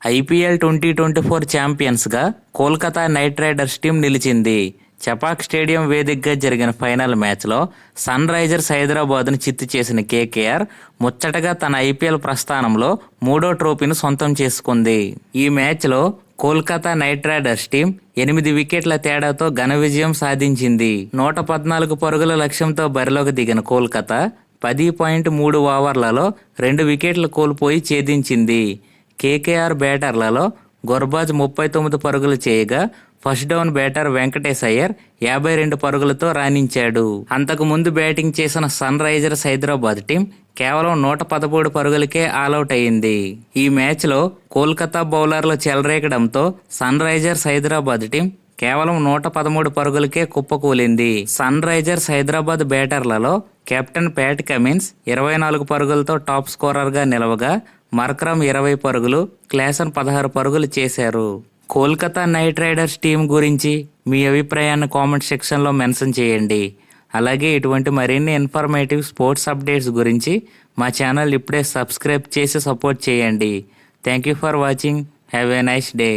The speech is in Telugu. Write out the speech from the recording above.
ఐపీఎల్ 2024 ఛాంపియన్స్గా కోల్కతా నైట్ రైడర్స్ టీం నిలిచింది. చపాక్ స్టేడియం వేదికగా జరిగిన ఫైనల్ మ్యాచ్లో సన్ రైజర్స్ హైదరాబాద్ను చిత్తు చేసిన కేకేఆర్ ముచ్చటగా తన ఐపీఎల్ ప్రస్థానంలో 3వ ట్రోఫీని సొంతం చేసుకుంది. ఈ మ్యాచ్లో కోల్కతా నైట్ రైడర్స్ టీం 8 వికెట్ల తేడాతో ఘన విజయం సాధించింది. 114 పరుగుల లక్ష్యంతో బరిలోకి దిగిన కోల్కతా 10.3 ఓవర్లలో 2 వికెట్లు కోల్పోయి ఛేదించింది. కేకేఆర్ బ్యాటర్లలో గుర్బాజ్ 39 పరుగులు చేయగా first down batter Venkatesh Iyer 52 పరుగులతో రాణించాడు. అంతకు ముందు బ్యాటింగ్ చేసిన సన్ రైజర్స్ హైదరాబాద్ టీం కేవలం 113 పరుగులకే ఆలౌట్ అయింది. ఈ మ్యాచ్లో కోల్కతా బౌలర్లు చెలరేగడంతో సన్ రైజర్స్ హైదరాబాద్ టీం కేవలం 113 పరుగులకే కుప్పకూలింది. సన్ రైజర్స్ హైదరాబాద్ బ్యాటర్లలో కెప్టెన్ ప్యాట్ కమిన్స్ 24 పరుగులతో టాప్ స్కోరర్గా నిలవగా మర్కరమ్ 20 పరుగులు, క్లాసన్ 16 పరుగులు చేశారు. కోల్కతా నైట్ రైడర్స్ టీం గురించి మీ అభిప్రాయాన్ని కామెంట్ సెక్షన్లో మెన్షన్ చేయండి. అలాగే ఇటువంటి మరిన్ని ఇన్ఫర్మేటివ్ స్పోర్ట్స్ అప్డేట్స్ గురించి మా ఛానల్ ఇప్పుడే సబ్స్క్రైబ్ చేసి సపోర్ట్ చేయండి. Thank you for watching. Have a nice day.